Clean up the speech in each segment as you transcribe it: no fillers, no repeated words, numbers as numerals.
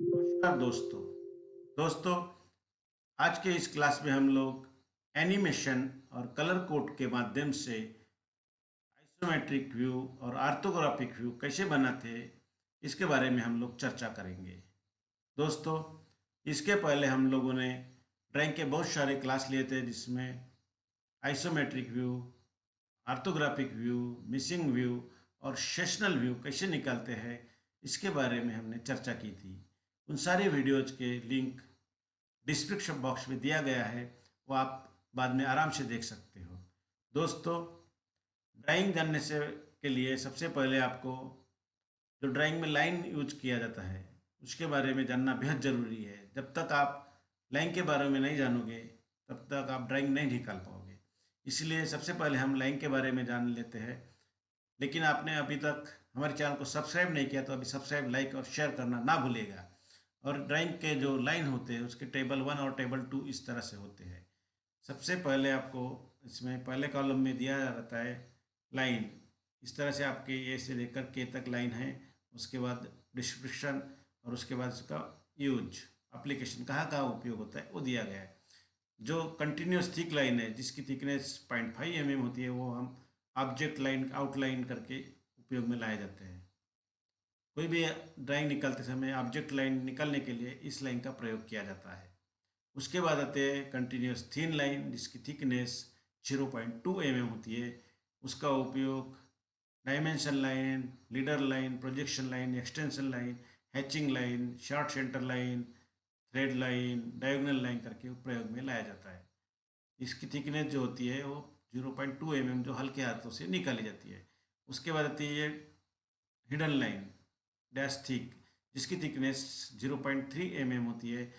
नमस्कार दोस्तों आज के इस क्लास में हम लोग एनिमेशन और कलर कोड के माध्यम से आइसोमेट्रिक व्यू और ऑर्थोग्राफिक व्यू कैसे बनाते हैं इसके बारे में हम लोग चर्चा करेंगे। दोस्तों, इसके पहले हम लोगों ने ड्राइंग के बहुत सारे क्लास लिए थे जिसमें isometric view, orthographic view, missing view और सेक्शनल व्यू कैसे निकालते हैं इसके बारे में हमने चर्चा की थी। उन सारे वीडियोज के लिंक डिस्क्रिप्शन बॉक्स में दिया गया है, वो आप बाद में आराम से देख सकते हो। दोस्तों, ड्राइंग जानने से के लिए सबसे पहले आपको जो ड्राइंग में लाइन यूज किया जाता है उसके बारे में जानना बेहद ज़रूरी है। जब तक आप लाइन के बारे में नहीं जानोगे तब तक आप ड्राइंग नहीं निकाल पाओगे। इसलिए सबसे पहले हम लाइन के बारे में जान लेते हैं। लेकिन आपने अभी तक हमारे चैनल को सब्सक्राइब नहीं किया तो अभी सब्सक्राइब, लाइक और शेयर करना ना भूलिएगा। और ड्राइंग के जो लाइन होते हैं उसके टेबल 1 और टेबल 2 इस तरह से होते हैं। सबसे पहले आपको इसमें पहले कॉलम में दिया रहता है लाइन। इस तरह से आपके ए से लेकर के तक लाइन है। उसके बाद डिस्क्रिप्शन और उसके बाद उसका यूज, एप्लीकेशन कहाँ कहाँ उपयोग होता है वो दिया गया है। जो कंटिन्यूस थिक लाइन है जिसकी थिकनेस 0.5 mm होती है वो हम ऑब्जेक्ट लाइन, आउटलाइन करके उपयोग में लाए जाते हैं। कोई भी ड्राइंग निकालते समय ऑब्जेक्ट लाइन निकालने के लिए इस लाइन का प्रयोग किया जाता है। उसके बाद आते हैं कंटिन्यूस थिन लाइन जिसकी थिकनेस 0.2 mm होती है। उसका उपयोग dimension line, leader line, projection line, extension line, hatching line, short centre line, thread line, diagonal line करके प्रयोग में लाया जाता है। इसकी थिकनेस जो होती है वो 0.2 mm जो हल्के हाथों से निकाली जाती है। उसके बाद आती है हिडन लाइन, डैश थिक, जिसकी थिकनेस 0.3 mm होती है।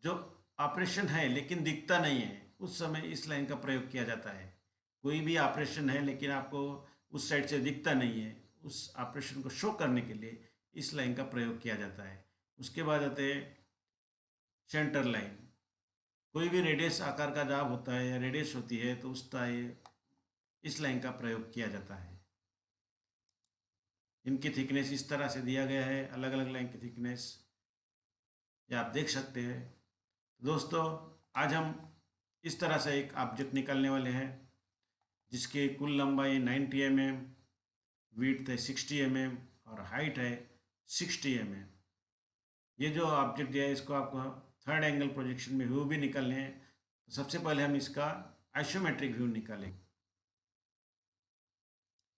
जो ऑपरेशन है लेकिन दिखता नहीं है उस समय इस लाइन का प्रयोग किया जाता है। कोई भी ऑपरेशन है लेकिन आपको उस साइड से दिखता नहीं है, उस ऑपरेशन को शो करने के लिए इस लाइन का प्रयोग किया जाता है। उसके बाद आते हैं सेंटर लाइन। कोई भी रेडियस आकार का जाब होता है या रेडियस होती है तो उसका इस लाइन का प्रयोग किया जाता है। इनकी थिकनेस इस तरह से दिया गया है, अलग अलग लाइन की थिकनेस ये आप देख सकते हैं। दोस्तों, आज हम इस तरह से एक ऑब्जेक्ट निकालने वाले हैं जिसकी कुल लंबाई 90 mm, विड्थ है 60 mm और हाइट है 60 mm। ये जो ऑब्जेक्ट दिया है इसको आपको थर्ड एंगल प्रोजेक्शन में व्यू भी निकालने हैं। तो सबसे पहले हम इसका आइसोमेट्रिक व्यू निकालेंगे।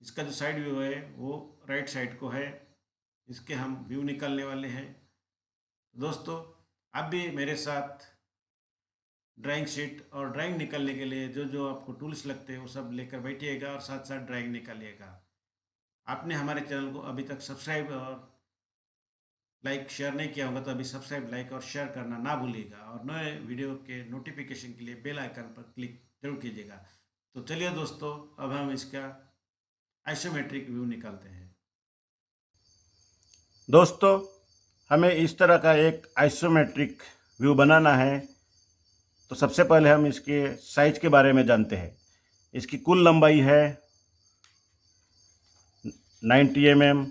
इसका जो साइड व्यू है वो राइट साइड को है, इसके हम व्यू निकालने वाले हैं। दोस्तों, आप भी मेरे साथ ड्राइंग शीट और ड्राइंग निकालने के लिए जो जो आपको टूल्स लगते हैं वो सब लेकर बैठिएगा और साथ साथ ड्राइंग निकालिएगा। आपने हमारे चैनल को अभी तक सब्सक्राइब और लाइक शेयर नहीं किया होगा तो अभी सब्सक्राइब, लाइक और शेयर करना ना भूलिएगा और नए वीडियो के नोटिफिकेशन के लिए बेल आइकन पर क्लिक जरूर कीजिएगा। तो चलिए दोस्तों, अब हम इसका आइसोमेट्रिक व्यू निकालते हैं। दोस्तों, हमें इस तरह का एक आइसोमेट्रिक व्यू बनाना है। तो सबसे पहले हम इसके साइज के बारे में जानते हैं। इसकी कुल लंबाई है 90 mm,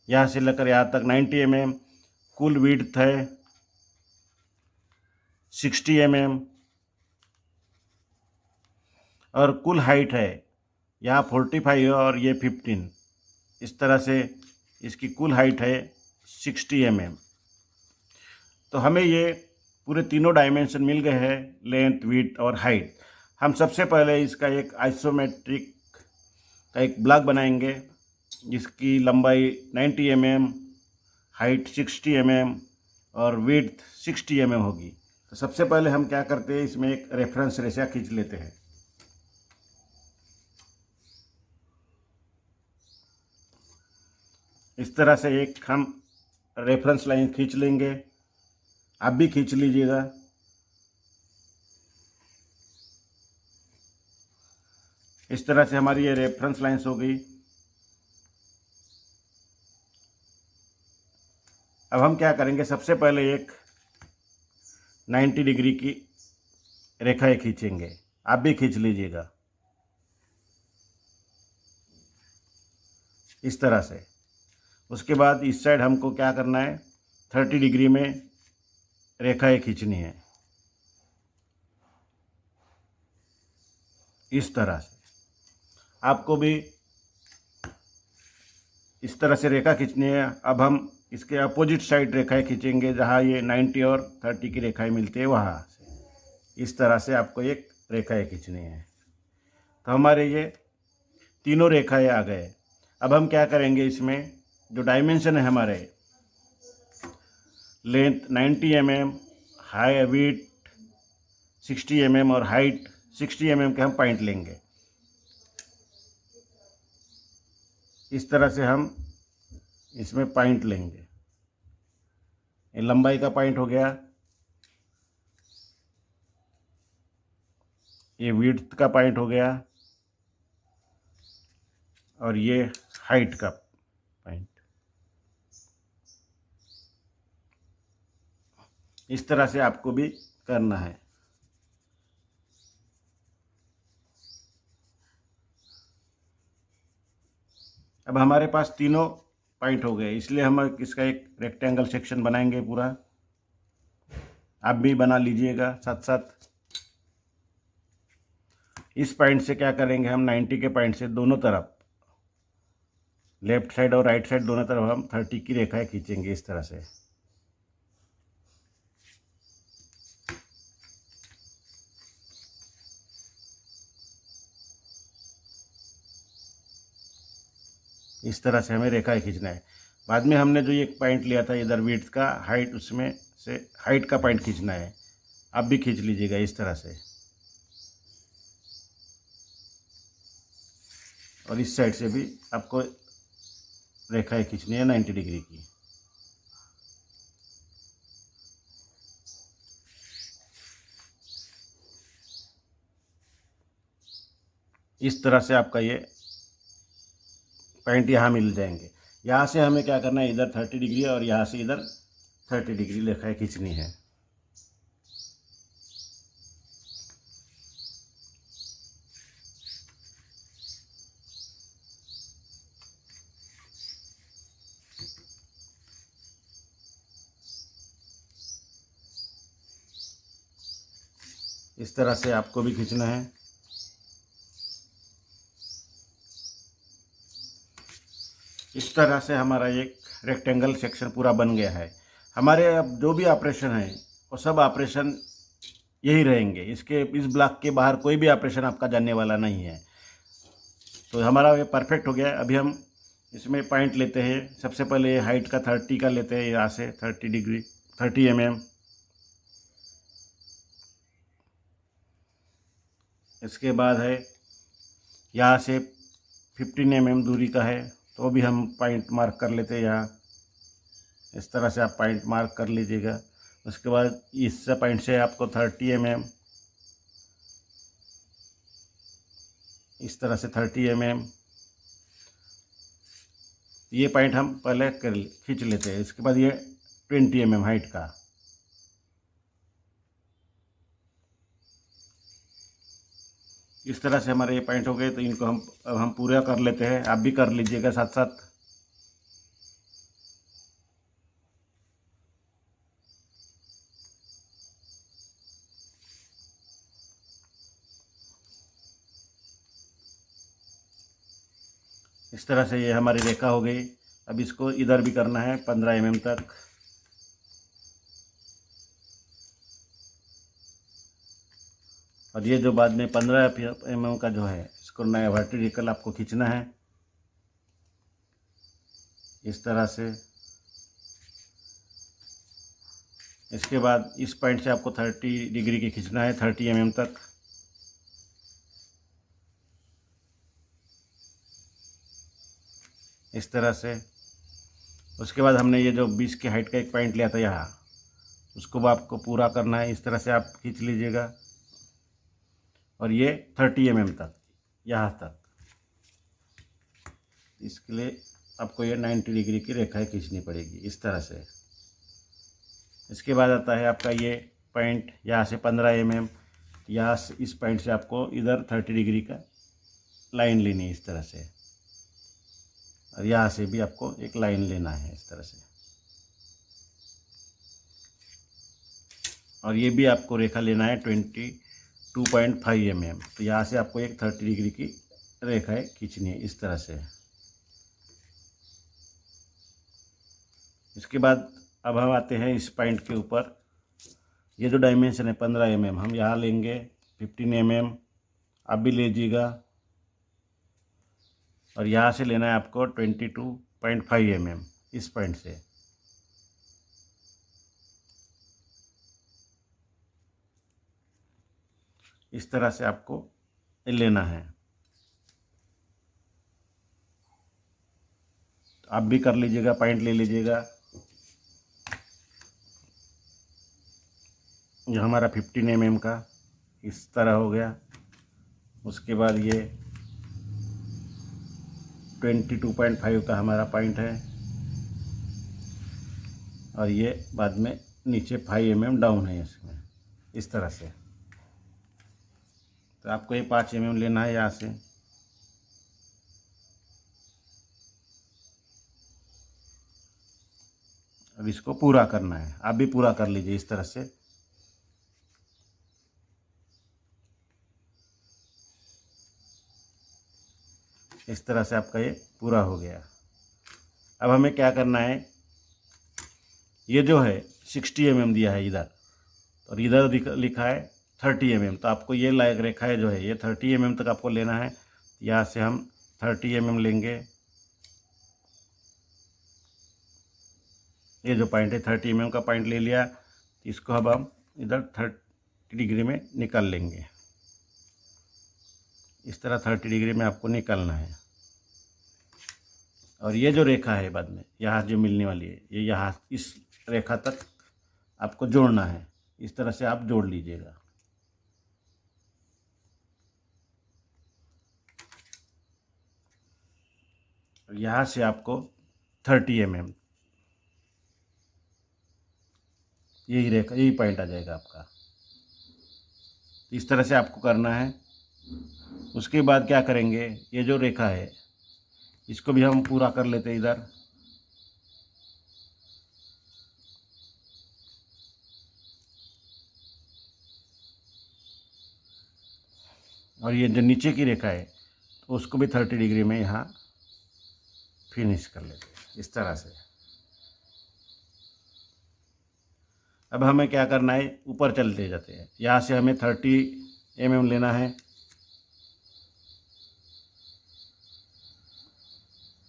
यहाँ से लेकर यहाँ तक 90 mm। कुल विड्थ है 60 mm और कुल हाइट है यहाँ 45 है और ये 15। इस तरह से इसकी कुल हाइट है 60 mm। तो हमें ये पूरे तीनों डायमेंशन मिल गए हैं, लेंथ, विड्थ और हाइट। हम सबसे पहले इसका एक आइसोमेट्रिक का एक ब्लॉक बनाएंगे जिसकी लंबाई 90 mm, हाइट 60 mm और विड्थ 60 mm होगी। तो सबसे पहले हम क्या करते हैं, इसमें एक रेफरेंस रेखा खींच लेते हैं। इस तरह से एक हम रेफरेंस लाइन खींच लेंगे, आप भी खींच लीजिएगा। इस तरह से हमारी ये रेफरेंस लाइन्स हो गई। अब हम क्या करेंगे, सबसे पहले एक 90 डिग्री की रेखाएं खींचेंगे, आप भी खींच लीजिएगा इस तरह से। उसके बाद इस साइड हमको क्या करना है, 30 डिग्री में रेखाएं खींचनी है, इस तरह से। आपको भी इस तरह से रेखा खींचनी है। अब हम इसके अपोजिट साइड रेखाएं खींचेंगे, जहाँ ये 90 और 30 की रेखाएं मिलती है वहाँ से। इस तरह से आपको एक रेखाएं खींचनी है। तो हमारे ये तीनों रेखाएं आ गए। अब हम क्या करेंगे, इसमें जो डायमेंशन है हमारे, length 90 mm, high width 60 mm और हाइट 60 mm के हम पॉइंट लेंगे। इस तरह से हम इसमें पॉइंट लेंगे। ये लंबाई का पॉइंट हो गया, ये विड्थ का पॉइंट हो गया, और ये हाइट का पॉइंट। इस तरह से आपको भी करना है। अब हमारे पास तीनों पॉइंट हो गए, इसलिए हम इसका एक रेक्टेंगल सेक्शन बनाएंगे पूरा। आप भी बना लीजिएगा साथ साथ। इस पॉइंट से क्या करेंगे, हम 90 के पॉइंट से दोनों तरफ, लेफ्ट साइड और राइट साइड दोनों तरफ हम 30 की रेखाएं खींचेंगे, इस तरह से। इस तरह से हमें रेखाएं खींचना है। बाद में हमने जो एक पॉइंट लिया था इधर विड्थ का, हाइट, उसमें से हाइट का पॉइंट खींचना है। आप भी खींच लीजिएगा इस तरह से। और इस साइड से भी आपको रेखाएं खींचनी है 90 डिग्री की। इस तरह से आपका ये पॉइंट यहाँ मिल जाएंगे। यहाँ से हमें क्या करना है, इधर 30 डिग्री और यहाँ से इधर 30 डिग्री रेखाएं खींचनी है। इस तरह से आपको भी खींचना है। इस तरह से हमारा एक रेक्टेंगल सेक्शन पूरा बन गया है। हमारे अब जो भी ऑपरेशन है वो सब ऑपरेशन यही रहेंगे। इसके इस ब्लॉक के बाहर कोई भी ऑपरेशन आपका जाने वाला नहीं है। तो हमारा ये परफेक्ट हो गया। अभी हम इसमें पॉइंट लेते हैं। सबसे पहले हाइट का 30 का लेते हैं, यहाँ से 30 डिग्री 30 mm। इसके बाद है यहाँ से 15 mm दूरी का है, तो भी हम पॉइंट मार्क कर लेते हैं यहाँ। इस तरह से आप पॉइंट मार्क कर लीजिएगा। उसके बाद इस पॉइंट से आपको 30 mm, इस तरह से 30 mm ये पॉइंट हम पहले खींच लेते हैं। इसके बाद ये 20 mm हाइट का। इस तरह से हमारे ये पॉइंट हो गए। तो इनको हम पूरा कर लेते हैं। आप भी कर लीजिएगा साथ साथ। इस तरह से ये हमारी रेखा हो गई। अब इसको इधर भी करना है 15 mm तक। और ये जो बाद में 15 mm का जो है, इसको नया वर्टिकल आपको खींचना है इस तरह से। इसके बाद इस पॉइंट से आपको 30 डिग्री की खींचना है 30 mm तक। इस तरह से। उसके बाद हमने ये जो 20 की हाइट का एक पॉइंट लिया था यहाँ, उसको आपको पूरा करना है। इस तरह से आप खींच लीजिएगा। और ये 30 mm तक, यहाँ तक। इसके लिए आपको ये 90 डिग्री की रेखाएं खींचनी पड़ेगी इस तरह से। इसके बाद आता है आपका ये पॉइंट, यहाँ से 15 mm। यहाँ से इस पॉइंट से आपको इधर 30 डिग्री का लाइन लेनी है इस तरह से। और यहाँ से भी आपको एक लाइन लेना है इस तरह से। और ये भी आपको रेखा लेना है 22.5 mm। तो यहाँ से आपको एक 30 डिग्री की रेखाएं खींचनी है इस तरह से। इसके बाद अब हम आते हैं इस पॉइंट के ऊपर। ये जो डायमेंशन है 15 mm, हम यहाँ लेंगे 15 mm, आप भी लीजिएगा। और यहाँ से लेना है आपको 22.5 mm इस पॉइंट से। इस तरह से आपको लेना है। आप भी कर लीजिएगा, पॉइंट ले लीजिएगा। ये हमारा 15 mm का इस तरह हो गया। उसके बाद ये 22.5 का हमारा पॉइंट है, और ये बाद में नीचे 5 mm डाउन है इसमें इस तरह से। तो आपको ये 5 mm लेना है यहाँ से। अब इसको पूरा करना है, आप भी पूरा कर लीजिए इस तरह से। इस तरह से आपका ये पूरा हो गया। अब हमें क्या करना है, ये जो है 60 mm दिया है इधर, और इधर लिखा है 30 mm। तो आपको ये लायक रेखा है जो है ये 30 mm तक आपको लेना है। यहाँ से हम 30 mm लेंगे। ये जो पॉइंट है 30 mm का पॉइंट ले लिया। इसको अब हम इधर 30 डिग्री में निकाल लेंगे। इस तरह 30 डिग्री में आपको निकालना है। और ये जो रेखा है बाद में यहाँ जो मिलने वाली है, ये यहाँ इस रेखा तक आपको जोड़ना है। इस तरह से आप जोड़ लीजिएगा। यहाँ से आपको 30 mm यही रेखा, यही पॉइंट आ जाएगा आपका। इस तरह से आपको करना है। उसके बाद क्या करेंगे, ये जो रेखा है इसको भी हम पूरा कर लेते हैं इधर। और ये जो नीचे की रेखा है तो उसको भी 30 डिग्री में यहाँ फिनिश कर लेते हैं इस तरह से। अब हमें क्या करना है, ऊपर चलते जाते हैं। यहाँ से हमें 30 mm लेना है।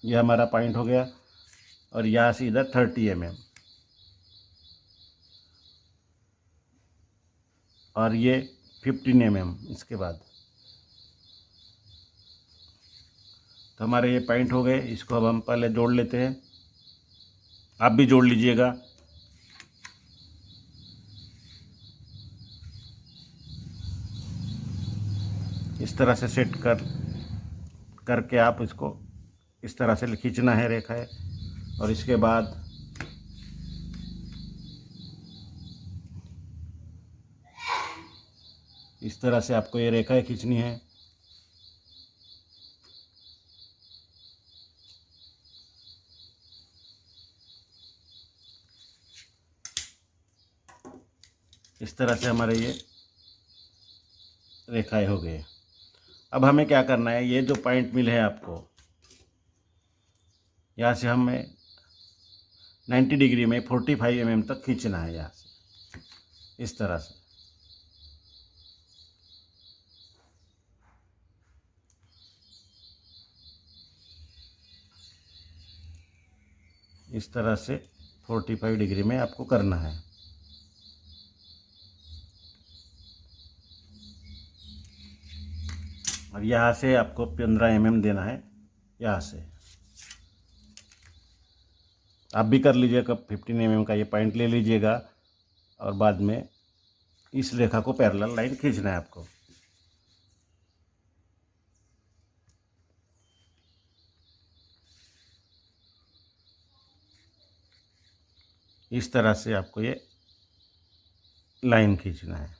ये हमारा पॉइंट हो गया। और यहाँ से इधर 30 mm, और ये 15 mm इसके बाद। तो हमारे ये पॉइंट हो गए। इसको अब हम पहले जोड़ लेते हैं। आप भी जोड़ लीजिएगा। इस तरह से सेट करके आप इसको इस तरह से खींचना है रेखा है। और इसके बाद इस तरह से आपको ये रेखाएं खींचनी है। इस तरह से हमारे ये रेखाएं हो गए। अब हमें क्या करना है, ये जो पॉइंट मिले हैं आपको, यहाँ से हमें 90 डिग्री में 45 mm तक खींचना है यहाँ से इस तरह से। इस तरह से 45 डिग्री में आपको करना है। और यहाँ से आपको 15 mm देना है यहाँ से। आप भी कर लीजिएगा। 15 mm का ये पॉइंट ले लीजिएगा। और बाद में इस रेखा को पैरेलल लाइन खींचना है आपको। इस तरह से आपको ये लाइन खींचना है।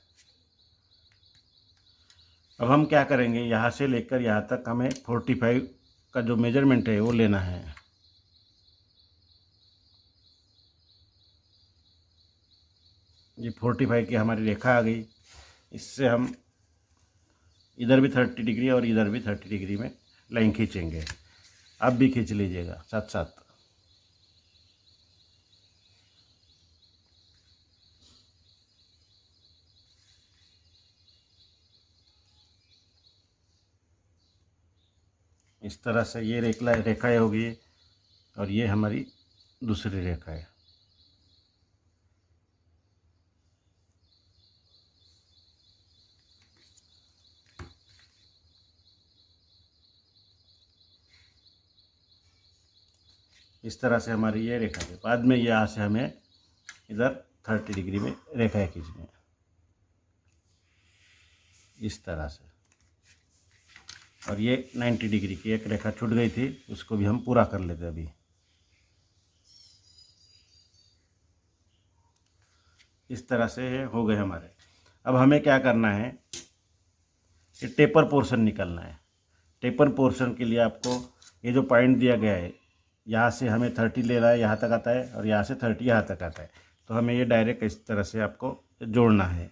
अब हम क्या करेंगे, यहाँ से लेकर यहाँ तक हमें 45 का जो मेजरमेंट है वो लेना है। ये 45 की हमारी रेखा आ गई। इससे हम इधर भी 30 डिग्री और इधर भी 30 डिग्री में लाइन खींचेंगे। आप भी खींच लीजिएगा साथ साथ। इस तरह से ये रेखाएँ होगी और ये हमारी दूसरी रेखा है। इस तरह से हमारी ये रेखा है। बाद में यहाँ से हमें इधर 30 डिग्री में रेखाएँ खींचनी है, इस तरह से। और ये 90 डिग्री की एक रेखा छूट गई थी, उसको भी हम पूरा कर लेते अभी। इस तरह से हो गए हमारे। अब हमें क्या करना है, ये टेपर पोर्शन निकालना है। टेपर पोर्शन के लिए आपको ये जो पॉइंट दिया गया है, यहाँ से हमें 30 लेना है, यहाँ तक आता है, और यहाँ से 30 यहाँ तक आता है। तो हमें ये डायरेक्ट इस तरह से आपको जोड़ना है।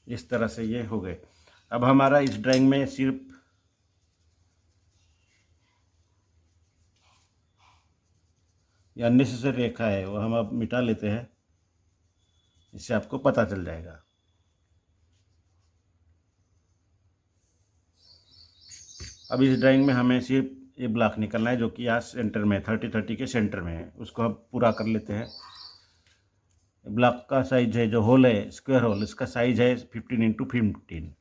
इस तरह से ये हो गए। अब हमारा इस ड्राइंग में सिर्फ ये अननेसेसरी रेखा है, वो हम अब मिटा लेते हैं, इससे आपको पता चल जाएगा। अब इस ड्राइंग में हमें सिर्फ ये ब्लॉक निकलना है, जो कि यहाँ सेंटर में 30-30 के सेंटर में है। उसको हम पूरा कर लेते हैं। ब्लॉक का साइज है, जो होल है स्क्वायर होल, इसका साइज है 15x15।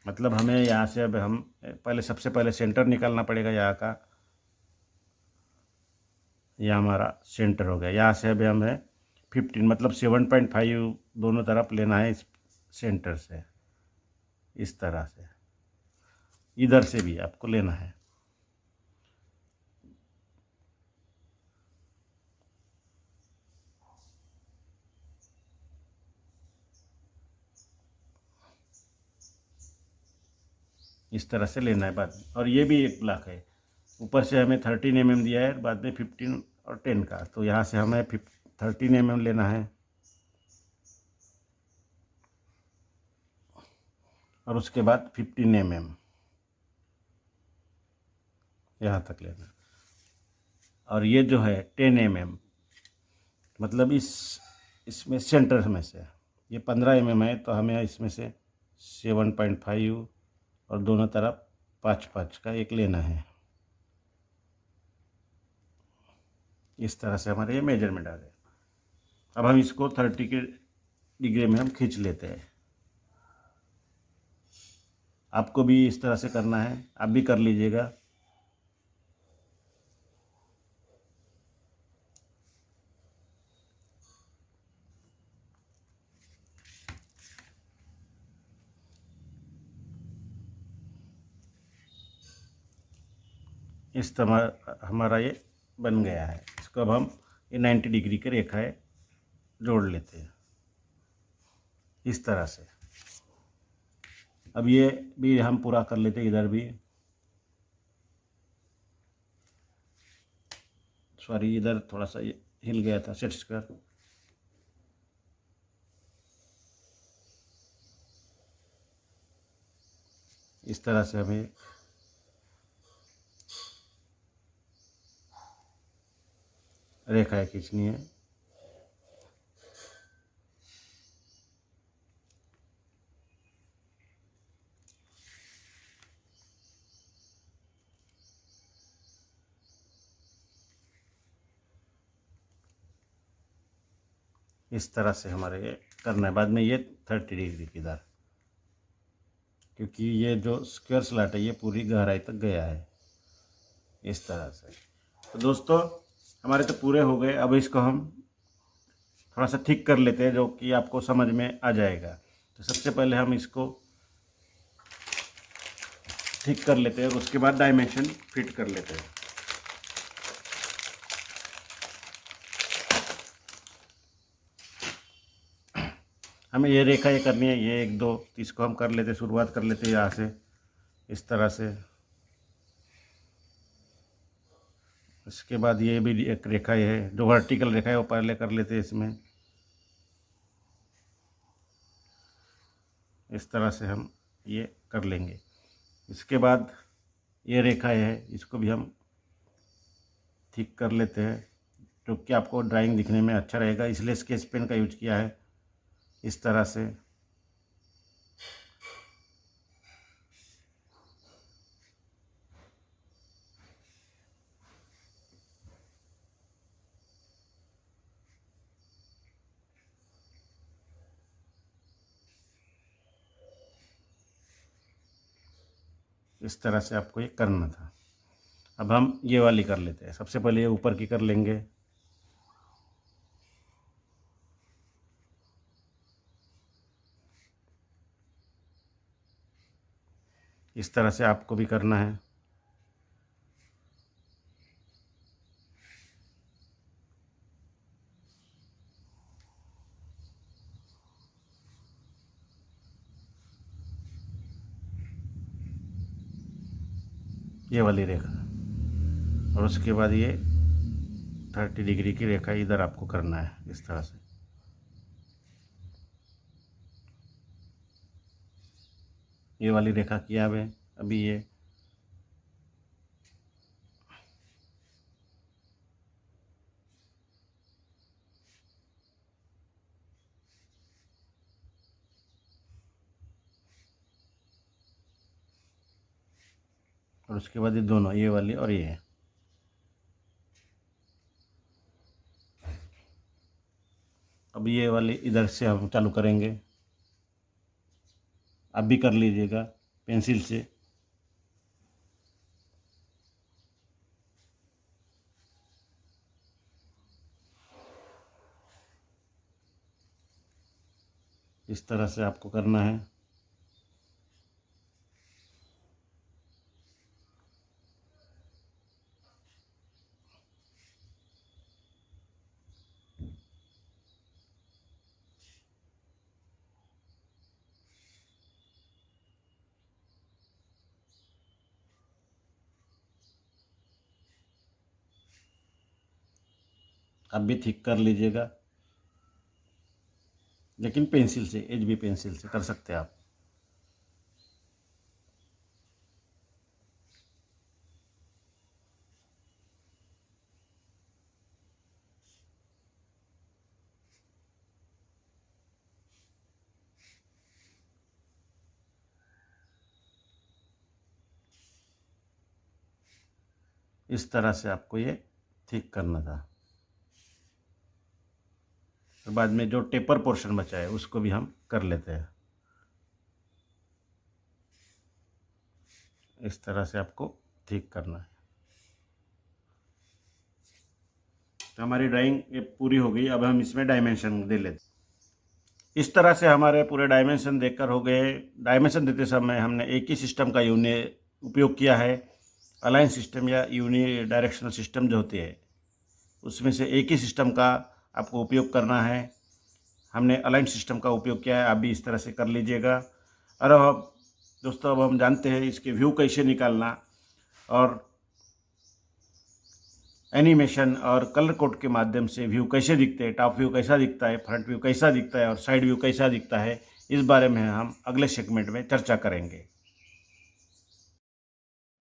मतलब हमें यहाँ से अब हम सबसे पहले सेंटर निकालना पड़ेगा यहाँ का। यह हमारा सेंटर हो गया। यहाँ से अभी हमें 15 मतलब 7.5 दोनों तरफ लेना है इस सेंटर से। इस तरह से इधर से भी आपको लेना है। इस तरह से लेना है बाद में। और ये भी एक ब्लॉक है, ऊपर से हमें 13 mm दिया है, बाद में 15 और 10 का। तो यहाँ से हमें 13 mm लेना है और उसके बाद 15 mm यहाँ तक लेना। और ये जो है 10 mm, मतलब इसमें सेंटर में से ये 15 mm है, तो हमें इसमें से 7.5 और दोनों तरफ 5-5 का एक लेना है। इस तरह से हमारे ये मेजरमेंट आ गए। अब हम इसको 30 के डिग्री में हम खींच लेते हैं। आपको भी इस तरह से करना है, आप भी कर लीजिएगा। इस तरह हमारा ये बन गया है। इसको अब हम ये 90 डिग्री की रेखाएं जोड़ लेते हैं इस तरह से। अब ये भी हम पूरा कर लेते हैं। इधर भी सॉरी, इधर थोड़ा सा ये हिल गया था सेट स्क्वायर। इस तरह से हमें रेखाएं खींचनी है। इस तरह से हमारे ये करना है। बाद में ये 30 डिग्री की इधर, क्योंकि ये जो स्क्वायर स्लॉट है ये पूरी गहराई तक गया है इस तरह से। तो दोस्तों हमारे तो पूरे हो गए। अब इसको हम थोड़ा सा ठीक कर लेते हैं, जो कि आपको समझ में आ जाएगा। तो सबसे पहले हम इसको ठीक कर लेते हैं और उसके बाद डायमेंशन फिट कर लेते हैं। हमें ये रेखा ये करनी है, ये 1 2 इसको हम कर लेते, शुरुआत कर लेते हैं यहाँ से इस तरह से। इसके बाद ये भी एक रेखा है, जो वर्टिकल रेखा है वो पहले कर लेते हैं इसमें। इस तरह से हम ये कर लेंगे। इसके बाद ये रेखा है, इसको भी हम ठीक कर लेते हैं, जो कि आपको ड्राइंग दिखने में अच्छा रहेगा, इसलिए स्केच पेन का यूज किया है। इस तरह से आपको ये करना था। अब हम ये वाली कर लेते हैं। सबसे पहले ये ऊपर की कर लेंगे। इस तरह से आपको भी करना है। ये वाली रेखा, और उसके बाद ये 30 डिग्री की रेखा इधर आपको करना है, इस तरह से। ये वाली रेखा किया है। अभी ये और उसके बाद ये दोनों, ये वाली और ये। अब ये वाली इधर से हम चालू करेंगे। आप भी कर लीजिएगा पेंसिल से। इस तरह से आपको करना है। आप भी ठीक कर लीजिएगा, लेकिन पेंसिल से, HB पेंसिल से कर सकते हैं आप। इस तरह से आपको ये ठीक करना था। और बाद में जो टेपर पोर्शन बचा है उसको भी हम कर लेते हैं। इस तरह से आपको ठीक करना है। तो हमारी ड्राइंग ये पूरी हो गई। अब हम इसमें डायमेंशन दे लेते हैं। इस तरह से हमारे पूरे डायमेंशन देखकर हो गए। डायमेंशन देते समय हमने एक ही सिस्टम का उपयोग किया है। अलाइन सिस्टम या यूनि डायरेक्शनल सिस्टम जो होती है, उसमें से एक ही सिस्टम का आपको उपयोग करना है। हमने अलाइन सिस्टम का उपयोग किया है, आप भी इस तरह से कर लीजिएगा। और अब दोस्तों, अब हम जानते हैं इसके व्यू कैसे निकालना, और एनिमेशन और कलर कोड के माध्यम से व्यू कैसे दिखते हैं, टॉप व्यू कैसा दिखता है, फ्रंट व्यू कैसा दिखता है और साइड व्यू कैसा दिखता है, इस बारे में हम अगले सेगमेंट में चर्चा करेंगे।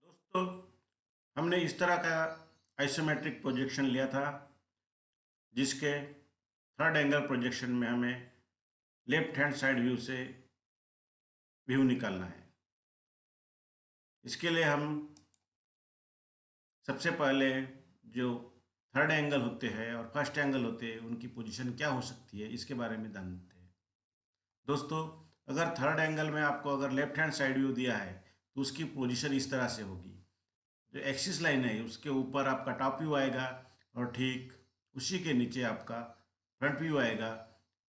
दोस्तों, हमने इस तरह का आइसोमेट्रिक प्रोजेक्शन लिया था, जिसके थर्ड एंगल प्रोजेक्शन में हमें लेफ्ट हैंड साइड व्यू से व्यू निकालना है। इसके लिए हम सबसे पहले जो थर्ड एंगल होते हैं और फर्स्ट एंगल होते हैं, उनकी पोजीशन क्या हो सकती है, इसके बारे में जानते हैं। दोस्तों, अगर थर्ड एंगल में आपको अगर लेफ्ट हैंड साइड व्यू दिया है, तो उसकी पोजीशन इस तरह से होगी। जो एक्सिस लाइन है उसके ऊपर आपका टॉप व्यू आएगा, और ठीक उसी के नीचे आपका फ्रंट व्यू आएगा।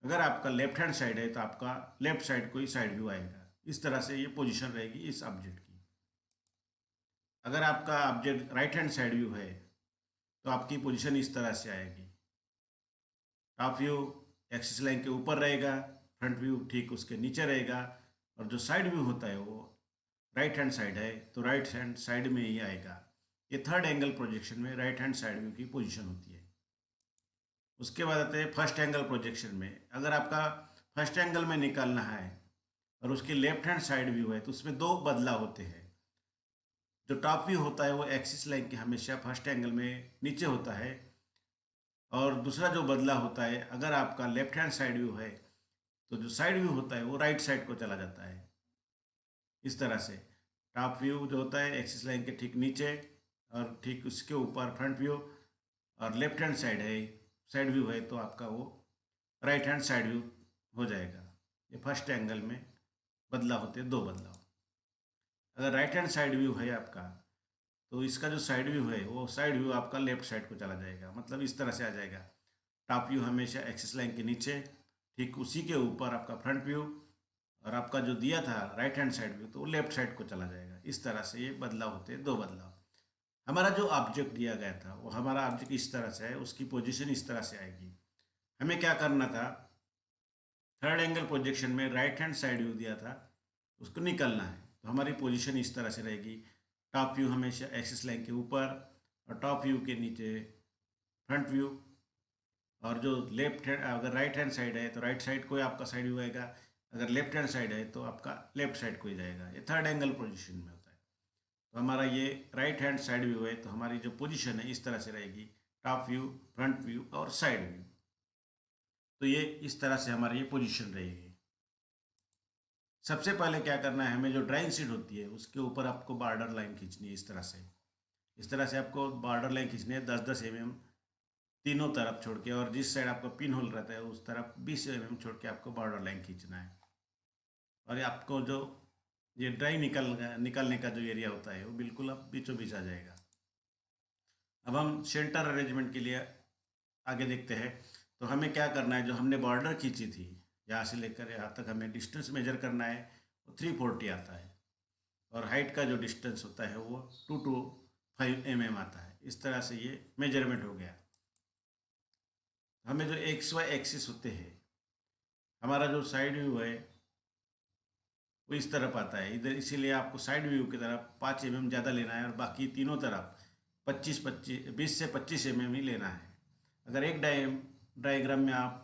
अगर आपका लेफ्ट हैंड साइड है तो आपका लेफ्ट साइड कोई साइड व्यू आएगा। इस तरह से ये पोजीशन रहेगी इस ऑब्जेक्ट की। अगर आपका object right hand side view है तो आपकी पोजीशन इस तरह से आएगी। टॉप व्यू एक्सिस लाइन के ऊपर रहेगा, फ्रंट व्यू ठीक उसके नीचे रहेगा, और जो साइड व्यू होता है वो राइट हैंड साइड है तो राइट हैंड साइड में ही आएगा। ये थर्ड एंगल प्रोजेक्शन में राइट हैंड साइड व्यू की पोजीशन होती है। उसके बाद आते हैं फर्स्ट एंगल प्रोजेक्शन में। अगर आपका फर्स्ट एंगल में निकालना है और उसके लेफ्ट हैंड साइड व्यू है तो उसमें दो बदलाव होते हैं। जो टॉप व्यू होता है वो एक्सिस लाइन के हमेशा फर्स्ट एंगल में नीचे होता है, और दूसरा जो बदलाव होता है अगर आपका लेफ्ट हैंड साइड व्यू है तो जो साइड व्यू होता है वो राइट साइड को चला जाता है। इस तरह से टॉप व्यू जो होता है एक्सिस लाइन के ठीक नीचे, और ठीक उसके ऊपर फ्रंट व्यू, और लेफ्ट हैंड साइड व्यू है तो आपका वो राइट हैंड साइड व्यू हो जाएगा। ये फर्स्ट एंगल में बदलाव होते हैं, दो बदलाव। अगर राइट हैंड साइड व्यू है आपका तो इसका जो साइड व्यू है वो साइड व्यू आपका लेफ्ट साइड को चला जाएगा, मतलब इस तरह से आ जाएगा। टॉप व्यू हमेशा एक्सिस लाइन के नीचे, ठीक उसी के ऊपर आपका फ्रंट व्यू, और आपका जो दिया था राइट हैंड साइड व्यू तो वो लेफ्ट साइड को चला जाएगा। इस तरह से ये बदलाव होते हैं, दो बदलाव। हमारा जो ऑब्जेक्ट दिया गया था वो हमारा ऑब्जेक्ट इस तरह से है, उसकी पोजीशन इस तरह से आएगी। हमें क्या करना था, थर्ड एंगल प्रोजेक्शन में राइट हैंड साइड व्यू दिया था उसको निकलना है, तो हमारी पोजीशन इस तरह से रहेगी। टॉप व्यू हमेशा एक्सिस लाइन के ऊपर, और टॉप व्यू के नीचे फ्रंट व्यू, और जो लेफ्ट हैंड अगर राइट हैंड साइड है तो राइट साइड को आपका साइड व्यू आएगा, अगर लेफ्ट हैंड साइड है तो आपका लेफ्ट साइड को ही जाएगा। ये थर्ड एंगल पोजीशन में होता है। तो हमारा ये राइट हैंड साइड व्यू है तो हमारी जो पोजीशन है इस तरह से रहेगी, टॉप व्यू, फ्रंट व्यू और साइड व्यू। तो ये इस तरह से हमारी ये पोजीशन रहेगी। सबसे पहले क्या करना है, हमें जो ड्राइंग शीट होती है उसके ऊपर आपको बॉर्डर लाइन खींचनी है। इस तरह से आपको बॉर्डर लाइन खींचनी है 10-10 mm तीनों तरफ छोड़ के, और जिस साइड आपका पिन होल रहता है उस तरफ 20 mm छोड़ के आपको बॉर्डर लाइन खींचना है। और ये आपको जो ये ड्राइंग निकालने का जो एरिया होता है वो बिल्कुल अब बीचों बीच आ जाएगा। अब हम सेंटर अरेंजमेंट के लिए आगे देखते हैं। तो हमें क्या करना है, जो हमने बॉर्डर खींची थी यहाँ से लेकर यहाँ तक हमें डिस्टेंस मेजर करना है, वो 340 आता है, और हाइट का जो डिस्टेंस होता है वो 2 to 5 mm आता है। इस तरह से ये मेजरमेंट हो गया। हमें जो एक्स वाई एक्सिस होते हैं, हमारा जो साइड व्यू है वो इस तरफ आता है इधर, इसीलिए आपको साइड व्यू की तरफ 5 mm ज़्यादा लेना है, और बाकी तीनों तरफ 20 से 25 mm ही लेना है। अगर एक डायग्राम में आप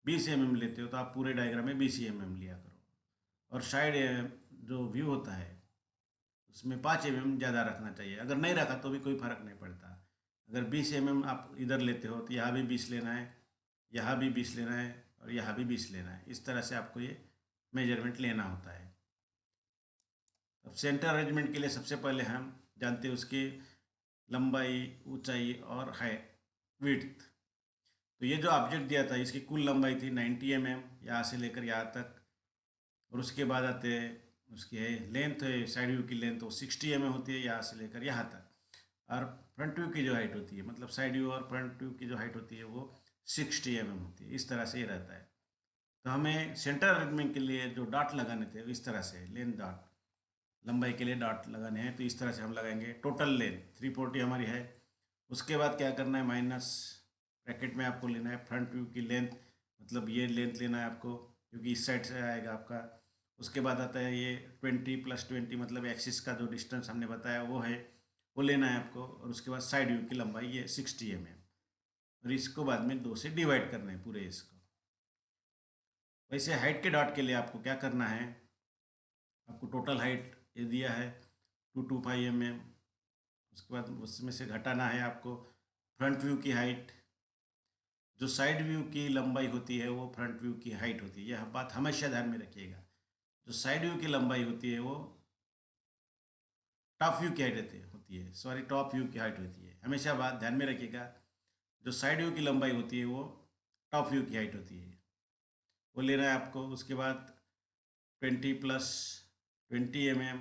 20 mm लेते हो तो आप पूरे डायग्राम में 20 mm लिया करो, और साइड जो व्यू होता है उसमें 5 mm ज़्यादा रखना चाहिए। अगर नहीं रखा तो भी कोई फ़र्क नहीं पड़ता। अगर 20 mm आप इधर लेते हो तो यहाँ भी 20 लेना है, यहाँ भी 20 लेना है, और यहाँ भी 20 लेना है। इस तरह से आपको ये मेजरमेंट लेना होता है। अब सेंटर अरेंजमेंट के लिए सबसे पहले हम जानते हैं उसकी लंबाई, ऊंचाई और हाइट, विड्थ। तो ये जो ऑब्जेक्ट दिया था इसकी कुल लंबाई थी 90 mm यहाँ से लेकर यहाँ तक, और उसके बाद आते हैं उसकी लेंथ है, साइड व्यू की लेंथ वो 60 mm होती है यहाँ से लेकर यहाँ तक, और फ्रंट व्यू की जो हाइट होती है, मतलब साइड व्यू और फ्रंट व्यू की जो हाइट होती है वो 60 mm होती है। इस तरह से ये रहता है। तो हमें सेंटर अरेंजमेंट के लिए जो डॉट लगाने थे इस तरह से लेंथ डॉट, लंबाई के लिए डॉट लगाने हैं, तो इस तरह से हम लगाएंगे। टोटल लेंथ 340 हमारी है। उसके बाद क्या करना है, माइनस ब्रैकेट में आपको लेना है फ्रंट व्यू की लेंथ, मतलब ये लेंथ लेना है आपको क्योंकि इस साइड से आएगा आपका। उसके बाद आता है ये 20 + 20, मतलब एक्सिस का जो डिस्टेंस हमने बताया वो है, वो लेना है आपको। और उसके बाद साइड व्यू की लंबाई ये 60 mm, और इसको बाद में 2 से डिवाइड करना है पूरे इसको। वैसे हाइट के डॉट के लिए आपको क्या करना है, आपको टोटल हाइट ये दिया है 225 mm। उसके बाद उसमें से घटाना है आपको फ्रंट व्यू की हाइट। जो साइड व्यू की लंबाई होती है वो फ्रंट व्यू की हाइट होती है, यह बात हमेशा ध्यान में रखिएगा। जो साइड व्यू की लंबाई होती है वो टॉप व्यू की हाइट होती है, सॉरी टॉप व्यू की हाइट होती है, हमेशा बात ध्यान में रखिएगा। जो साइड व्यू की लंबाई होती है वो टॉप व्यू की हाइट होती है, वो लेना है आपको। उसके बाद 20 + 20 mm।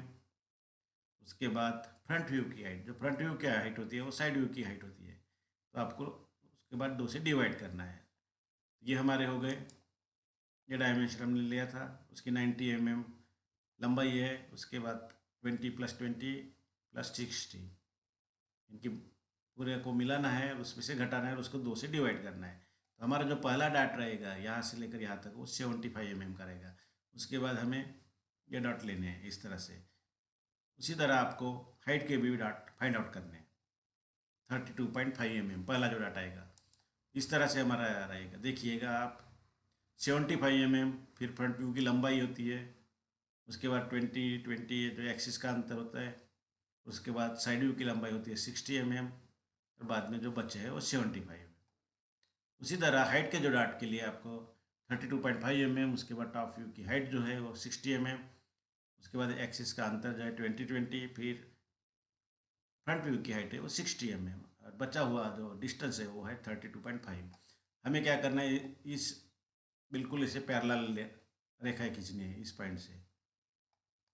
उसके बाद फ्रंट व्यू की हाइट, जो फ्रंट व्यू की हाइट होती है वो साइड व्यू की हाइट होती है, तो आपको उसके बाद 2 से डिवाइड करना है। ये हमारे हो गए, ये डायमेंशन हमने लिया था उसकी 90 mm लंबाई है। उसके बाद 20 + 20 + 60, इनकी पूरे को मिलाना है, उसमें से घटाना है और उसको 2 से डिवाइड करना है। तो हमारा जो पहला डॉट रहेगा यहाँ से लेकर यहाँ तक वो 75 mm का रहेगा। उसके बाद हमें ये डॉट लेने हैं इस तरह से, उसी तरह आपको हाइट के भी डाट फाइंड आउट करने हैं। 32.5 mm पहला जो डाटा आएगा, इस तरह से हमारा रहेगा। देखिएगा आप 75 mm, फिर फ्रंट व्यू की लंबाई होती है, उसके बाद 20 जो एक्सिस का अंतर होता है, उसके बाद साइड व्यू की लंबाई होती है 60 mm, और बाद में जो बचे हैं वो 75 mm। उसी तरह हाइट के जो डाट के लिए आपको 32.5 mm, उसके बाद टॉप व्यू की हाइट जो है वो 60 mm, उसके बाद एक्सिस का अंतर जो है 20, फिर फ्रंट व्यू की हाइट है वो 60 mm, और बचा हुआ जो डिस्टेंस है वो है 32.5। हमें क्या करना है, इस बिल्कुल इसे पैरेलल रेखा खींचनी है इस पॉइंट से,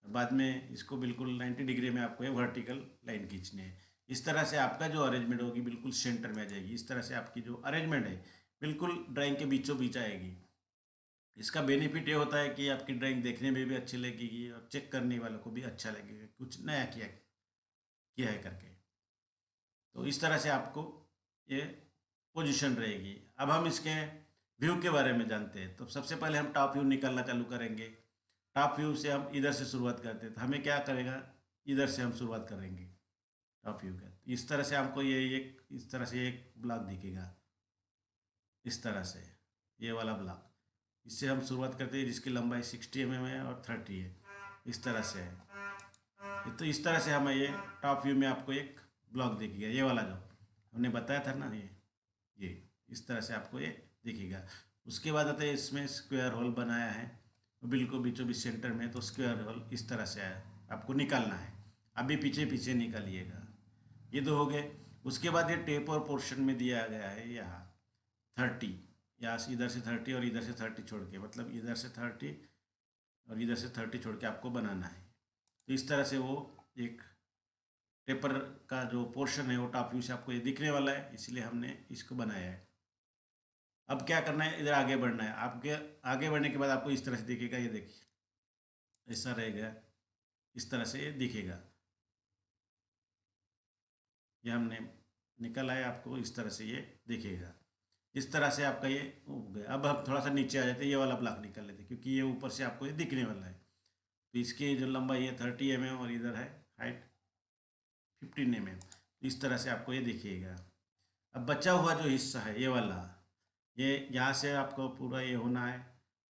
बाद में इसको बिल्कुल 90 डिग्री में आपको वर्टिकल लाइन खींचनी है। इस तरह से आपका जो अरेंजमेंट होगी बिल्कुल सेंटर में आ जाएगी। इस तरह से आपकी जो अरेंजमेंट है बिल्कुल ड्राइंग के बीचों बीच आएगी। इसका बेनिफिट ये होता है कि आपकी ड्राइंग देखने में भी अच्छी लगेगी और चेक करने वालों को भी अच्छा लगेगा, कुछ नया किया किया है करके। तो इस तरह से आपको ये पोजीशन रहेगी। अब हम इसके व्यू के बारे में जानते हैं। तो सबसे पहले हम टॉप व्यू निकालना चालू करेंगे। टॉप व्यू से हम इधर से शुरुआत करते हैं, तो हमें क्या करेगा, इधर से हम शुरुआत करेंगे टॉप व्यू का। इस तरह से हमको ये एक इस तरह से एक ब्लॉक दिखेगा, इस तरह से ये वाला ब्लॉक। इससे हम शुरुआत करते हैं जिसकी लंबाई 60 mm है और 30 है, इस तरह से है। तो इस तरह से हमें ये टॉप व्यू में आपको एक ब्लॉक दिखेगा, ये वाला जो हमने बताया था ना, ये इस तरह से आपको ये दिखेगा। उसके बाद आते हैं इसमें स्क्वायर होल बनाया है बिल्कुल बीचों बीच सेंटर में, तो स्क्वायर होल इस तरह से है, आपको निकालना है। अभी पीछे पीछे निकालिएगा। ये दो हो गए। उसके बाद ये टेप और पोर्शन में दिया गया है यहाँ 30, यहाँ से इधर से 30 और इधर से 30 छोड़ के, मतलब इधर से 30 और इधर से 30 छोड़ के आपको बनाना है। तो इस तरह से वो एक टेपर का जो पोर्शन है वो टॉप व्यू से आपको ये दिखने वाला है, इसलिए हमने इसको बनाया है। अब क्या करना है, इधर आगे बढ़ना है। आपके आगे बढ़ने के बाद आपको इस तरह से दिखेगा, ये देखिए ऐसा रहेगा, इस तरह से ये दिखेगा। ये हमने निकल आया, आपको इस तरह से ये दिखेगा। इस तरह से आपका ये हो गया। अब हम थोड़ा सा नीचे आ जाते हैं, ये वाला ब्लॉक निकाल लेते हैं क्योंकि ये ऊपर से आपको ये दिखने वाला है। तो इसकी जो लंबाई है 30 mm और इधर है हाइट 15 mm। इस तरह से आपको ये दिखेगा। अब बचा हुआ जो हिस्सा है ये वाला, ये यहाँ से आपको पूरा ये होना है,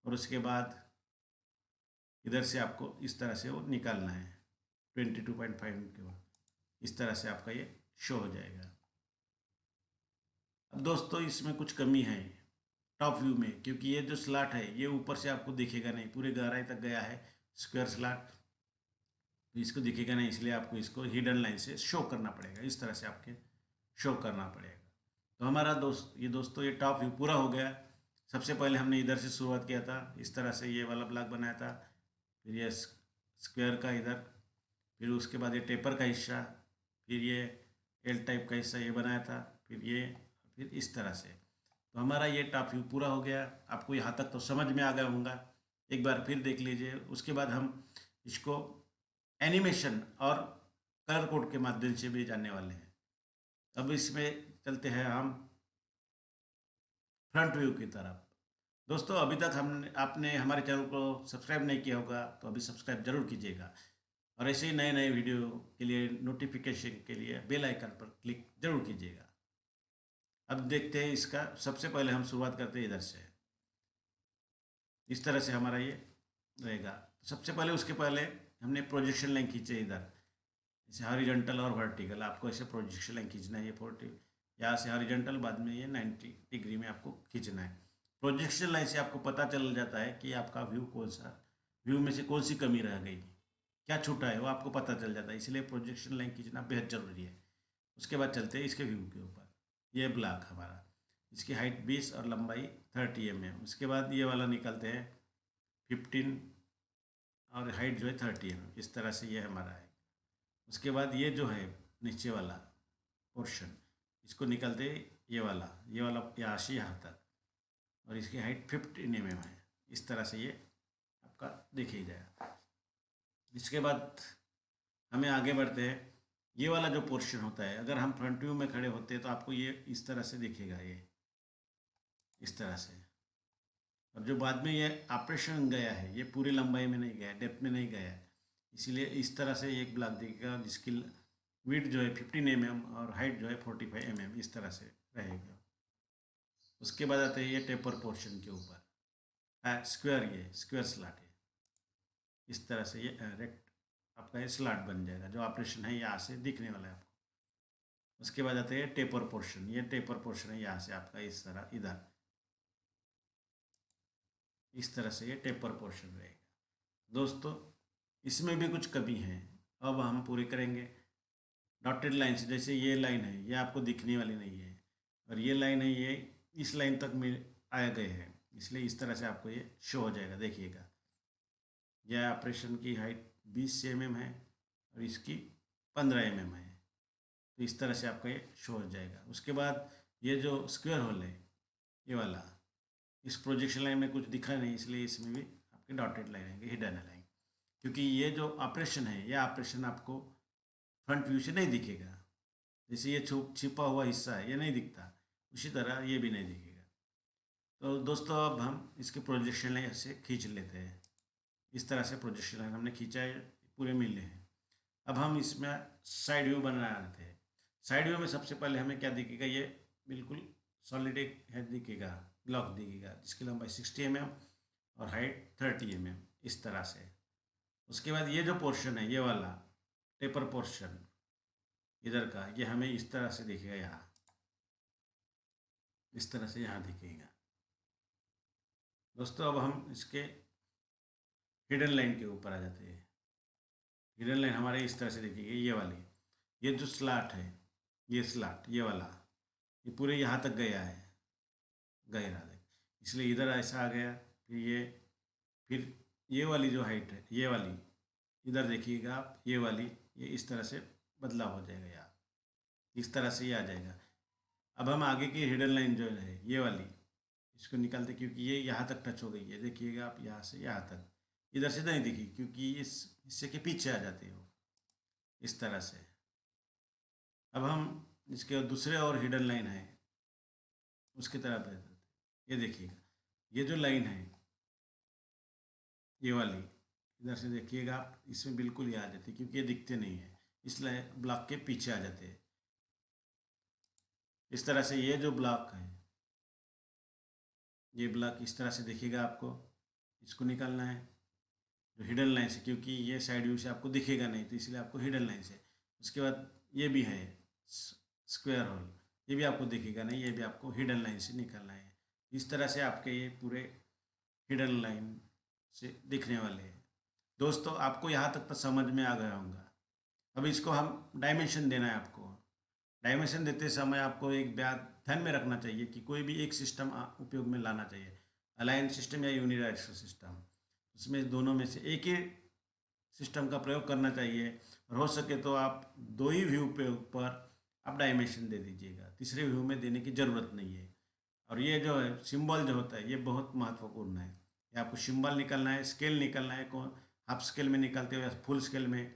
और उसके बाद इधर से आपको इस तरह से वो निकालना है 22.5 के बाद। इस तरह से आपका ये शो हो जाएगा। अब दोस्तों इसमें कुछ कमी है टॉप व्यू में, क्योंकि ये जो स्लॉट है ये ऊपर से आपको दिखेगा नहीं, पूरे गहराई तक गया है स्क्वायर स्लॉट, तो इसको दिखेगा नहीं, इसलिए आपको इसको हिडन लाइन से शो करना पड़ेगा। इस तरह से आपके शो करना पड़ेगा। तो हमारा दोस्तों ये टॉप व्यू पूरा हो गया। सबसे पहले हमने इधर से शुरुआत किया था, इस तरह से ये वाला ब्लॉक बनाया था, फिर ये स्क्वायर का इधर, फिर उसके बाद ये टेपर का हिस्सा, फिर ये एल टाइप का हिस्सा ये बनाया था, फिर इस तरह से। तो हमारा ये टॉप व्यू पूरा हो गया। आपको यहाँ तक तो समझ में आ गया होगा, एक बार फिर देख लीजिए। उसके बाद हम इसको एनिमेशन और कलर कोड के माध्यम से भी जानने वाले हैं। अब इसमें चलते हैं हम फ्रंट व्यू की तरफ। दोस्तों अभी तक हमने आपने हमारे चैनल को सब्सक्राइब नहीं किया होगा तो अभी सब्सक्राइब जरूर कीजिएगा, और ऐसे ही नए नए वीडियो के लिए नोटिफिकेशन के लिए बेल आइकन पर क्लिक जरूर कीजिएगा। अब देखते हैं इसका। सबसे पहले हम शुरुआत करते हैं इधर से, इस तरह से हमारा ये रहेगा। सबसे पहले उसके पहले हमने प्रोजेक्शन लाइन खींचे इधर, जैसे हॉरिजॉन्टल और वर्टिकल। आपको ऐसे प्रोजेक्शन लाइन खींचना है, ये 40 यहाँ से हॉरिजॉन्टल, बाद में ये 90 डिग्री में आपको खींचना है। प्रोजेक्शन लाइन से आपको पता चल जाता है कि आपका व्यू कौन सा, व्यू में से कौन सी कमी रह गई, क्या छूटा है, वो आपको पता चल जाता है। इसलिए प्रोजेक्शन लाइन खींचना बेहद ज़रूरी है। उसके बाद चलते हैं इसके व्यू के ऊपर। ये ब्लॉक हमारा, इसकी हाइट 20 और लंबाई 30 mm। उसके बाद ये वाला निकलते हैं 15 और हाइट जो है 30 mm। इस तरह से ये हमारा है। उसके बाद ये जो है नीचे वाला पोर्शन, इसको निकलते ये वाला यहाँ से यहाँ तक, और इसकी हाइट 15 mm है। इस तरह से ये आपका दिख ही जाएगा। इसके बाद हमें आगे बढ़ते हैं। ये वाला जो पोर्शन होता है, अगर हम फ्रंट व्यू में खड़े होते हैं तो आपको ये इस तरह से दिखेगा, ये इस तरह से। और जो बाद में ये ऑपरेशन गया है ये पूरी लंबाई में नहीं गया, डेप्थ में नहीं गया है, इसीलिए इस तरह से एक ब्लॉक दिखेगा जिसकी विड्थ जो है 15 mm और हाइट जो है 45 mm, इस तरह से रहेगा। उसके बाद आते हैं ये टेपर पोर्शन के ऊपर स्क्वायर, ये स्क्वायर स्लॉट है। इस तरह से ये रेक्ट आपका ये स्लॉट बन जाएगा। जो ऑपरेशन है यहाँ से दिखने वाला है आपको। उसके बाद आते हैं टेपर पोर्शन। ये टेपर पोर्शन है यहाँ से आपका इस तरह इधर, इस तरह से ये टेपर पोर्शन रहेगा। दोस्तों इसमें भी कुछ कमी है, अब हम पूरी करेंगे। डॉटेड लाइन से, जैसे ये लाइन है ये आपको दिखने वाली नहीं है, और ये लाइन है ये इस लाइन तक में आ गए हैं, इसलिए इस तरह से आपको ये शो हो जाएगा। देखिएगा यह ऑपरेशन की हाइट 20 mm है और इसकी 15 mm है, तो इस तरह से आपका ये शो हो जाएगा। उसके बाद ये जो स्क्वायर होल है ये वाला, इस प्रोजेक्शन लाइन में कुछ दिखा नहीं, इसलिए इसमें भी आपकी डॉटेड लाइन आएंगे, हिडन लाइन, क्योंकि ये जो ऑपरेशन है ये ऑपरेशन आपको फ्रंट व्यू से नहीं दिखेगा। जैसे ये छिपा हुआ हिस्सा है ये नहीं दिखता, उसी तरह ये भी नहीं दिखेगा। तो दोस्तों अब हम इसके प्रोजेक्शन लाइन से खींच लेते हैं। इस तरह से प्रोजेक्शन लाइन हमने खींचा है, पूरे मिले हैं। अब हम इसमें साइड व्यू बना लेते हैं। साइड व्यू में सबसे पहले हमें क्या दिखेगा, ये बिल्कुल सॉलिड एक हेड दिखेगा, ब्लॉक दिखेगा जिसकी लंबाई 60 mm और हाइट 30 mm, इस तरह से। उसके बाद ये जो पोर्शन है ये वाला टेपर पोर्शन इधर का, ये हमें इस तरह से दिखेगा, यहाँ इस तरह से यहाँ दिखेगा। दोस्तों अब हम इसके हिडन लाइन के ऊपर आ जाते हैं। हिडन लाइन हमारे इस तरह से दिखेगी, ये वाली, ये जो स्लॉट है ये स्लॉट ये वाला, ये पूरे यहाँ तक गया है, गहरा तक, इसलिए इधर ऐसा आ गया। फिर ये वाली जो हाइट है ये वाली, इधर देखिएगा आप, ये वाली ये इस तरह से बदलाव हो जाएगा, यहाँ इस तरह से ये आ जाएगा। अब हम आगे की हिडन लाइन जो है ये वाली, इसको निकालते, क्योंकि ये यहाँ तक टच हो गई है। देखिएगा आप यहाँ से यहाँ तक, इधर से नहीं दिखी क्योंकि इस हिस्से के पीछे आ जाती है वो, इस तरह से। अब हम इसके दूसरे और हिडन लाइन है उसकी तरफ है, ये देखिएगा ये जो लाइन है ये वाली, इधर से देखिएगा आप, इसमें बिल्कुल ये आ जाती है क्योंकि ये दिखते नहीं है, इसलिए ब्लॉक के पीछे आ जाते हैं। इस तरह से ये जो ब्लॉक है ये ब्लॉक इस तरह से देखिएगा, आपको इसको निकालना है जो हिडन लाइन से, क्योंकि ये साइड व्यू से आपको दिखेगा नहीं, तो इसलिए आपको हिडन लाइन से। उसके बाद ये भी है स्क्वायर होल, ये भी आपको दिखेगा नहीं, ये भी आपको हिडन लाइन से निकालना है। इस तरह से आपके ये पूरे हिडन लाइन से दिखने वाले हैं। दोस्तों आपको यहाँ तक तो समझ में आ गया होगा। अब इसको हम डायमेंशन देना है आपको। डायमेंशन देते समय आपको एक बात ध्यान में रखना चाहिए कि कोई भी एक सिस्टम उपयोग में लाना चाहिए, अलाइन सिस्टम या यूनिडायरेक्शनल सिस्टम, उसमें दोनों में से एक ही सिस्टम का प्रयोग करना चाहिए। और हो सके तो आप दो ही व्यू पे ऊपर आप डायमेंशन दे दीजिएगा, तीसरे व्यू में देने की ज़रूरत नहीं है। और ये जो है सिंबल जो होता है ये बहुत महत्वपूर्ण है। ये आपको सिंबल निकालना है, स्केल निकालना है, कौन हाफ स्केल में निकालते हो या फुल स्केल में,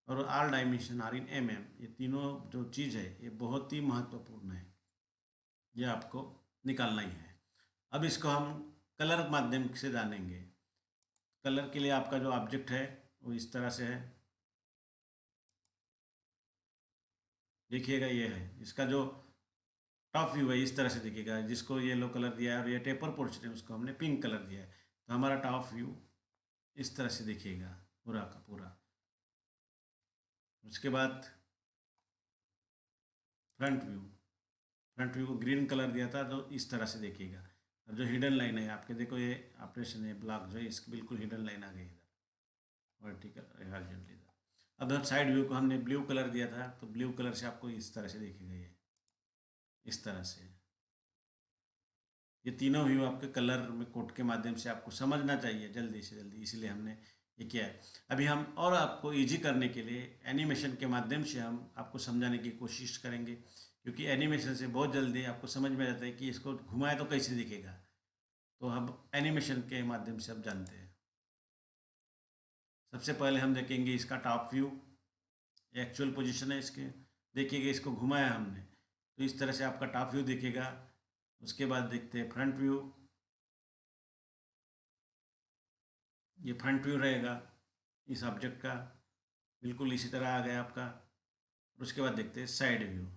और all dimension are in mm, ये तीनों जो चीज़ है ये बहुत ही महत्वपूर्ण है, ये आपको निकालना ही है। अब इसको हम कलर माध्यम से जानेंगे। कलर के लिए आपका जो ऑब्जेक्ट है वो इस तरह से है, देखिएगा ये है इसका जो टॉप व्यू है, इस तरह से दिखेगा, जिसको येलो कलर दिया है और ये टेपर पोर्शन है उसको हमने पिंक कलर दिया है, तो हमारा टॉप व्यू इस तरह से दिखेगा पूरा का पूरा। उसके बाद फ्रंट व्यू को ग्रीन कलर दिया था तो इस तरह से देखिएगा। और जो हिडन लाइन है आपके, देखो ये ऑपरेशन है ब्लॉक जो है इसकी बिल्कुल हिडन लाइन आ गई इधर वर्टिकल हॉरिजॉन्टल इधर। अब साइड व्यू को हमने ब्लू कलर दिया था तो ब्लू कलर से आपको इस तरह से दिखेगा, ये इस तरह से। ये तीनों व्यू आपके कलर में कोड के माध्यम से आपको समझना चाहिए जल्दी से जल्दी, इसलिए हमने ये किया है। अभी हम और आपको इजी करने के लिए एनिमेशन के माध्यम से हम आपको समझाने की कोशिश करेंगे, क्योंकि एनिमेशन से बहुत जल्दी आपको समझ में आता है कि इसको घुमाए तो कैसे दिखेगा। तो हम एनिमेशन के माध्यम से अब जानते हैं। सबसे पहले हम देखेंगे इसका टॉप व्यू, एक्चुअल पोजीशन है इसके, देखिएगा इसको घुमाया हमने तो इस तरह से आपका टॉप व्यू दिखेगा। उसके बाद देखते हैं फ्रंट व्यू, ये फ्रंट व्यू रहेगा इस ऑब्जेक्ट का। बिल्कुल इसी तरह आ गया आपका। और उसके बाद देखते हैं साइड व्यू।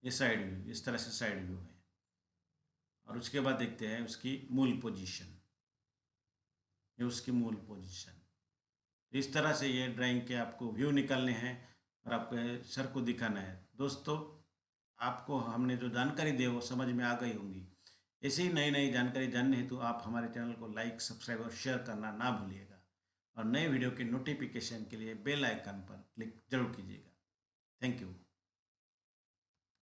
ये साइड व्यू, इस तरह से साइड व्यू है। और उसके बाद देखते हैं उसकी मूल पोजीशन। ये उसकी मूल पोजीशन। तो इस तरह से ये ड्राइंग के आपको व्यू निकालने हैं और आपके सर को दिखाना है। दोस्तों, आपको हमने जो जानकारी दी वो समझ में आ गई होंगी। ऐसी ही नई नई जानकारी जानने हेतु आप हमारे चैनल को लाइक, सब्सक्राइब और शेयर करना ना भूलिएगा। और नए वीडियो के नोटिफिकेशन के लिए बेल आइकन पर क्लिक जरूर कीजिएगा। Thank you.